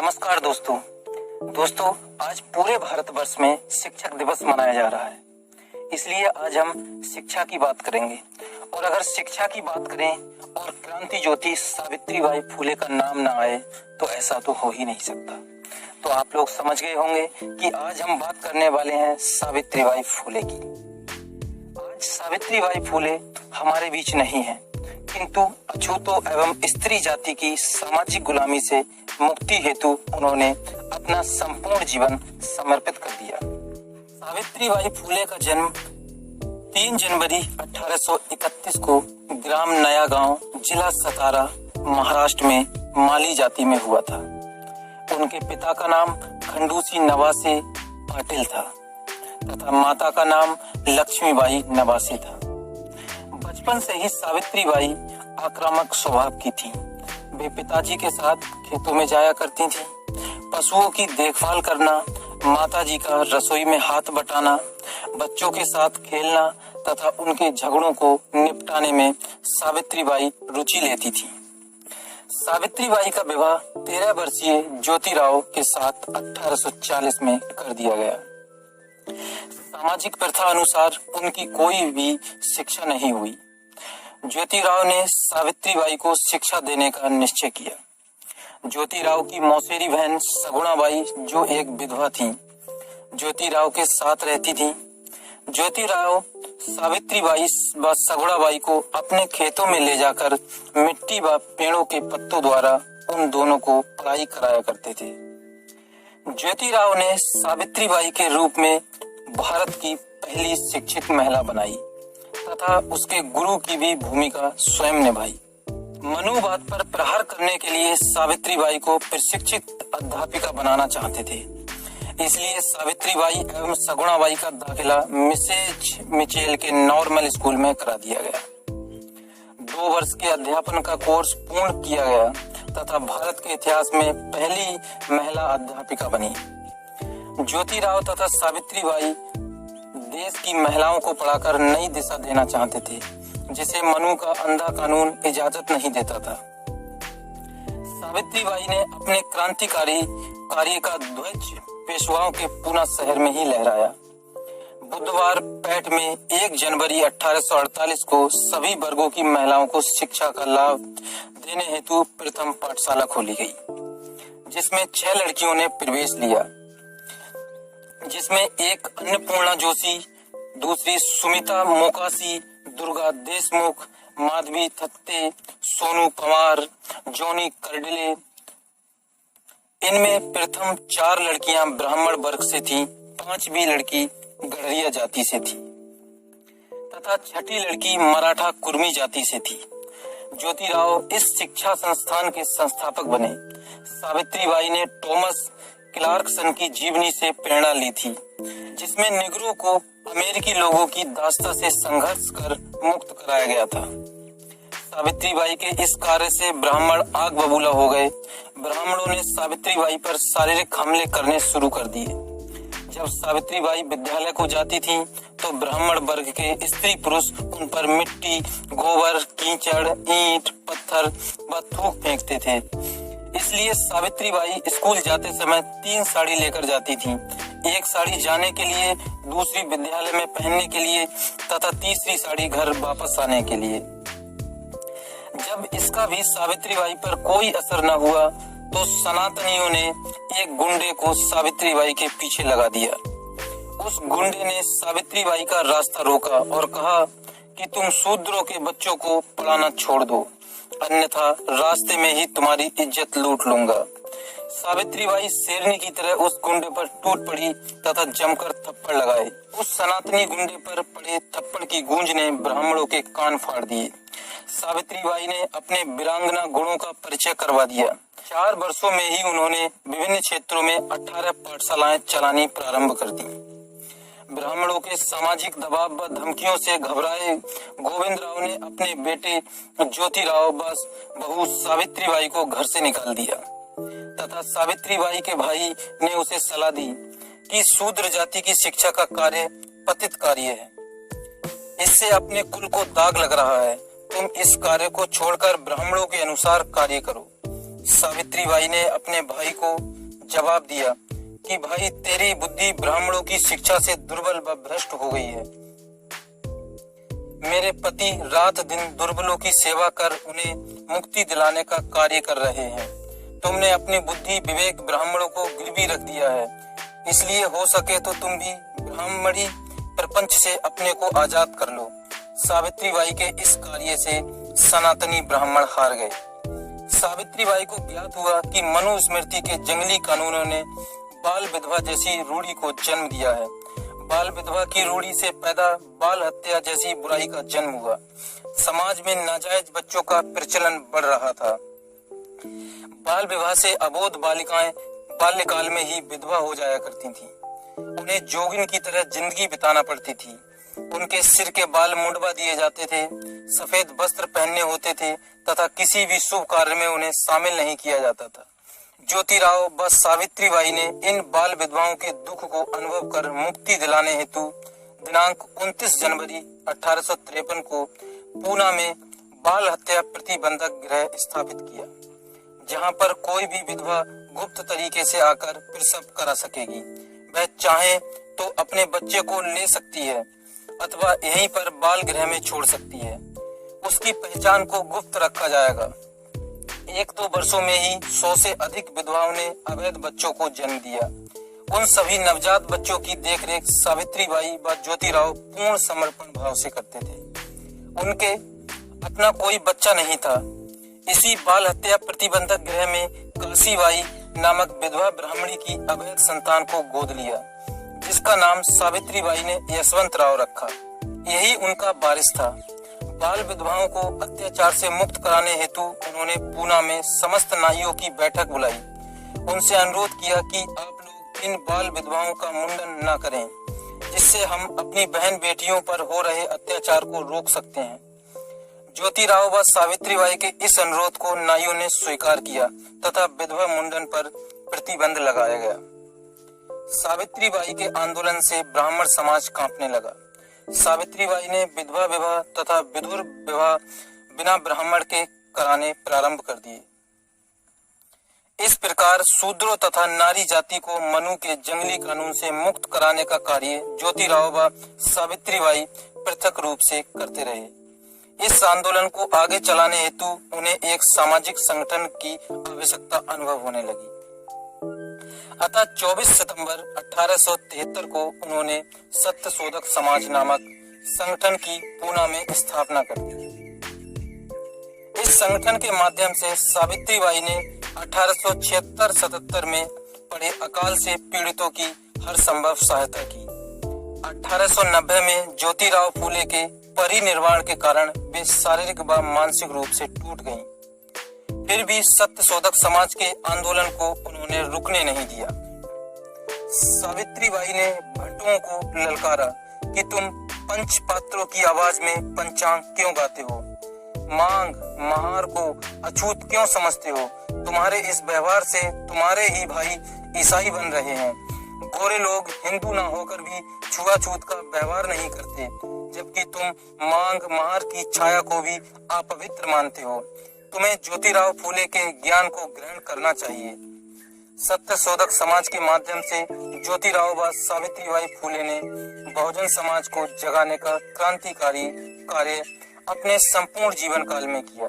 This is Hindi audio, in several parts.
नमस्कार दोस्तों आज पूरे भारतवर्ष में शिक्षक दिवस मनाया जा रहा है। इसलिए आज हम शिक्षा की बात करेंगे। और अगर शिक्षा की बात करें और क्रांति ज्योति सावित्रीबाई फुले का नाम ना आए तो ऐसा तो हो ही नहीं सकता। तो आप लोग समझ गए होंगे कि आज हम बात करने वाले हैं सावित्रीबाई फुले की। आज सावित्रीबाई फुले हमारे बीच नहीं है, किंतु अछूतों एवं स्त्री जाति की सामाजिक गुलामी से मुक्ति हेतु उन्होंने अपना संपूर्ण जीवन समर्पित कर दिया। सावित्रीबाई फुले का जन्म 3 जनवरी 1831 को ग्राम नया गांव, जिला सतारा, महाराष्ट्र में माली जाति में हुआ था। उनके पिता का नाम खंडूसी नवासे पाटिल था तथा माता का नाम लक्ष्मीबाई नवासे था। बचपन से ही सावित्रीबाई आक्रामक स्वभाव की थी। वे पिताजी के साथ खेतों में जाया करती थी। पशुओं की देखभाल करना, माताजी का रसोई में हाथ बटाना, बच्चों के साथ खेलना तथा उनके झगड़ों को निपटाने में सावित्रीबाई रुचि लेती थी। सावित्रीबाई का विवाह 13 वर्षीय ज्योतिराव के साथ 1840 में कर दिया गया। सामाजिक प्रथा अनुसार उनकी कोई भी शिक्षा नहीं हुई। ज्योतिराव ने सावित्रीबाई को शिक्षा देने का निश्चय किया। ज्योतिराव की मौसेरी बहन सगुणाबाई, जो एक विधवा थी, ज्योतिराव के साथ रहती थी। ज्योतिराव सावित्रीबाई व सगुणाबाई को अपने खेतों में ले जाकर मिट्टी व पेड़ों के पत्तों द्वारा उन दोनों को पढ़ाई कराया करते थे। ज्योतिराव ने सावित्रीबाई के रूप में भारत की पहली शिक्षित महिला बनाई तथा उसके गुरु की भी भूमिका स्वयं निभाई। मनुवाद पर प्रहार करने के लिए सावित्रीबाई को प्रशिक्षित अध्यापिका बनाना चाहते थे। इसलिए सावित्रीबाई एवं सगुणाबाई का दाखिला मिसेज मिचेल के नॉर्मल स्कूल में करा दिया गया। 2 वर्ष के अध्यापन का कोर्स पूर्ण किया गया तथा भारत के इतिहास में पहली महिला अध्यापिका बनी। ज्योतिराव तथा सावित्रीबाई देश की महिलाओं को पढ़ाकर नई दिशा देना चाहते थे, जिसे मनु का अंधा कानून इजाजत नहीं देता था। सावित्रीबाई ने अपने क्रांतिकारी कार्य का ध्वज पेशवाओं के पुणे शहर में ही लहराया। बुधवार पैठ में 1 जनवरी 1848 को सभी वर्गों की महिलाओं को शिक्षा का लाभ देने हेतु प्रथम पाठशाला खोली गई, जिसमें 6 लड़कियों ने प्रवेश लिया, जिसमें एक अन्नपूर्णा जोशी, दूसरी सुमिता मोकाशी, दुर्गा देशमुख, माधवी थत्ते, सोनू पंवार, जोनी कर्डिले। इनमें प्रथम 4 लड़कियां ब्राह्मण वर्ग से थीं, 5वीं लड़की गढ़रिया जाति से थी तथा 6ठी लड़की मराठा कुर्मी जाति से थी। ज्योतिराव इस शिक्षा संस्थान के संस्थापक बने। सावित्रीबाई ने टॉमस क्लार्कसन की जीवनी से प्रेरणा ली थी, जिसमें निगरों को अमेरिकी लोगों की दास्ता से संघर्ष कर मुक्त कराया गया था। सावित्रीबाई के इस कार्य से ब्राह्मण आग बबूला हो गए। ब्राह्मणों ने सावित्रीबाई पर शारीरिक हमले करने शुरू कर दिए। जब सावित्रीबाई विद्यालय को जाती थीं, तो ब्राह्मण वर्ग के स्त्री पुरुष उन पर मिट्टी, गोबर, कीचड़, ईंट, पत्थर व थूक फेंकते थे। इसलिए सावित्रीबाई स्कूल जाते समय 3 साड़ी लेकर जाती थीं। एक साड़ी जाने के लिए, दूसरी विद्यालय में पहनने के लिए तथा तीसरी साड़ी घर वापस आने के लिए। जब इसका भी सावित्रीबाई पर कोई असर न हुआ, तो सनातनियों ने एक गुंडे को सावित्रीबाई के पीछे लगा दिया। उस गुंडे ने सावित्रीबाई का रास्ता रोका और कहा कि तुम शूद्रों के बच्चों को पढ़ाना छोड़ दो, अन्यथा रास्ते में ही तुम्हारी इज्जत लूट लूंगा। सावित्रीबाई शेरनी की तरह उस गुंडे पर टूट पड़ी तथा जमकर थप्पड़ लगाए। उस सनातनी गुंडे पर पड़े थप्पड़ की गूंज ने ब्राह्मणों के कान फाड़ दिए। सावित्रीबाई ने अपने वीरांगना गुणों का परिचय करवा दिया। 4 वर्षों में ही उन्होंने विभिन्न क्षेत्रों में 18 पाठशालाएं चलानी प्रारंभ कर दी। ब्राह्मणों के सामाजिक दबाव व धमकियों से घबराए गोविंदराव ने अपने बेटे ज्योतिराव व बहू सावित्रीबाई को घर से निकाल दिया तथा सावित्रीबाई के भाई ने उसे सलाह दी कि शूद्र जाति की शिक्षा का कार्य पतित कार्य है, इससे अपने कुल को दाग लग रहा है, तुम इस कार्य को छोड़कर ब्राह्मणों के अनुसार कार्य करो। सावित्रीबाई ने अपने भाई को जवाब दिया कि भाई, तेरी बुद्धि ब्राह्मणों की शिक्षा से दुर्बल व भ्रष्ट हो गई है। मेरे पति रात दिन दुर्बलों की सेवा कर उन्हें मुक्ति दिलाने का कार्य कर रहे हैं। तुमने अपनी बुद्धि विवेक ब्राह्मणों को गिरवी रख दिया है। इसलिए हो सके तो तुम भी ब्राह्मणी प्रपंच से अपने को आजाद कर लो। सावित्रीबाई के इस कार्य से सनातनी ब्राह्मण हार गए। सावित्रीबाई को ज्ञात हुआ कि मनुस्मृति के जंगली कानूनों ने बाल विधवा जैसी रूढ़ी को जन्म दिया है। बाल विधवा की रूढ़ी से पैदा बाल हत्या जैसी बुराई का जन्म हुआ। समाज में नाजायज बच्चों का प्रचलन बढ़ रहा था। बाल विवाह से अबोध बालिकाएं बाल्यकाल में ही विधवा हो जाया करती थीं। उन्हें जोगिन की तरह जिंदगी बिताना पड़ती थी। उनके सिर के बाल मुंडवा दिए जाते थे, सफेद वस्त्र पहनने होते थे तथा किसी भी शुभ कार्य में उन्हें शामिल नहीं किया जाता था। ज्योतिराव व सावित्रीबाई ने इन बाल विधवाओं के दुख को अनुभव कर मुक्ति दिलाने हेतु दिनांक 29 जनवरी 1853 को पूना में बाल हत्या प्रतिबंधक गृह स्थापित किया, जहां पर कोई भी विधवा गुप्त तरीके से आकर प्रसव करा सकेगी। वह चाहे तो अपने बच्चे को ले सकती है अथवा यहीं पर बाल गृह में छोड़ सकती है। उसकी पहचान को गुप्त रखा जाएगा। 1-2 वर्षों में ही 100 से अधिक विधवाओं ने अवैध बच्चों को जन्म दिया। उन सभी नवजात बच्चों की देखरेख सावित्रीबाई व ज्योतिराव पूर्ण समर्पण भाव से करते थे। उनके अपना कोई बच्चा नहीं था। इसी बाल हत्या प्रतिबंधक गृह में काशीबाई नामक विधवा ब्राह्मणी की अवैध संतान को गोद लिया, जिसका नाम सावित्रीबाई ने यशवंत राव रखा। यही उनका वारिस था। बाल विधवाओं को अत्याचार से मुक्त कराने हेतु उन्होंने पूना में समस्त नाइयों की बैठक बुलाई। उनसे अनुरोध किया कि आप लोग इन बाल विधवाओं का मुंडन न करें, जिससे हम अपनी बहन बेटियों पर हो रहे अत्याचार को रोक सकते हैं। ज्योतिराव व सावित्रीबाई के इस अनुरोध को नाइयों ने स्वीकार किया तथा विधवा मुंडन पर प्रतिबंध लगाया गया। सावित्रीबाई के आंदोलन से ब्राह्मण समाज कांपने लगा। सावित्रीबाई ने विधवा विवाह तथा विधुर विवाह बिना ब्राह्मण के कराने प्रारंभ कर दिए। इस प्रकार शूद्रों तथा नारी जाति को मनु के जंगली कानून से मुक्त कराने का कार्य ज्योतिराव व सावित्रीबाई पृथक रूप से करते रहे। इस आंदोलन को आगे चलाने हेतु उन्हें एक सामाजिक संगठन की आवश्यकता अनुभव होने लगी। अतः 24 सितंबर 1873 को उन्होंने सत्यशोधक समाज नामक संगठन की पूना में स्थापना कर दी। इस संगठन के माध्यम से सावित्रीबाई ने 1876-77 में पड़े अकाल से पीड़ितों की हर संभव सहायता की। 1890 में ज्योतिराव फूले के परिनिर्वाण के कारण वे शारीरिक व मानसिक रूप से टूट गईं। फिर भी सत्यशोधक समाज के आंदोलन को उन्होंने रुकने नहीं दिया। सावित्रीबाई ने भट्टों को ललकारा कि तुम पंच पात्रों की आवाज में पंचांग क्यों गाते हो, मांग महार को अछूत क्यों समझते हो। तुम्हारे इस व्यवहार से तुम्हारे ही भाई ईसाई बन रहे हैं। गोरे लोग हिंदू ना होकर भी छुआछूत का व्यवहार नहीं करते, जबकि तुम मांग महार की छाया को भी अपवित्र मानते हो। तुम्हें ज्योतिराव फूले के ज्ञान को ग्रहण करना चाहिए। सत्यशोधक समाज के माध्यम से ज्योतिराव व सावित्रीबाई फूले ने बहुजन समाज को जगाने का क्रांतिकारी कार्य अपने संपूर्ण जीवन काल में किया।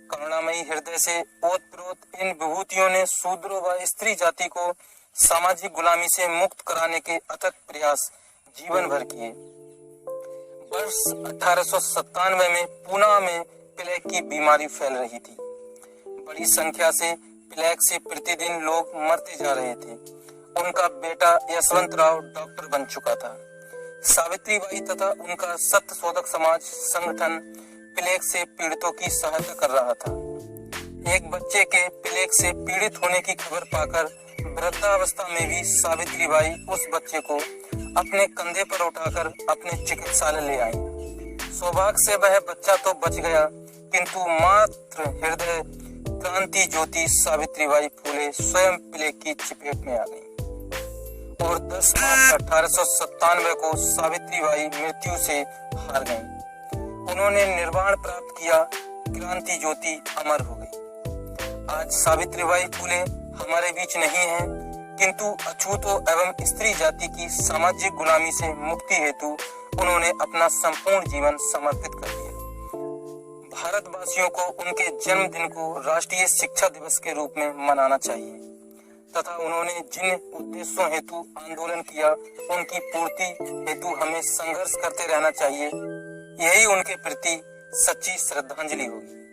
करुणामयी हृदय से ओतप्रोत इन विभूतियों ने शूद्रों व स्त्री जाति को सामाजिक गुलामी से मुक्त कराने के अथक प्रयास जीवन भर किए। वर्ष 1897 में पूना में प्लेग की बीमारी फैल रही थी। बड़ी संख्या से प्लेग से प्रतिदिन लोग मरते जा रहे थे। उनका बेटा यशवंत राव डॉक्टर बन चुका था। सावित्रीबाई तथा उनका सत्यशोधक समाज संगठन प्लेग से पीड़ितों की सहायता कर रहा था। एक बच्चे के प्लेग से पीड़ित होने की खबर पाकर वृद्धावस्था में भी सावित्रीबाई उस बच्चे को अपने कंधे पर उठाकर अपने चिकित्सालय ले आई। सौभाग्य से वह बच्चा तो बच गया, किंतु मात्र हृदय क्रांति ज्योति सावित्रीबाई फूले स्वयं प्लेग की चपेट में आ गई और 10 मार्च 1897 को सावित्रीबाई मृत्यु से हार गईं। उन्होंने निर्वाण प्राप्त किया। क्रांति ज्योति अमर हो गई। आज सावित्रीबाई फुले हमारे बीच नहीं है, किंतु अछूतों एवं स्त्री जाति की सामाजिक गुलामी से मुक्ति हेतु उन्होंने अपना संपूर्ण जीवन समर्पित कर दिया। भारतवासियों को उनके जन्मदिन को राष्ट्रीय शिक्षा दिवस के रूप में मनाना चाहिए तथा उन्होंने जिन उद्देश्यों हेतु आंदोलन किया उनकी पूर्ति हेतु हमें संघर्ष करते रहना चाहिए। यही उनके प्रति सच्ची श्रद्धांजलि होगी।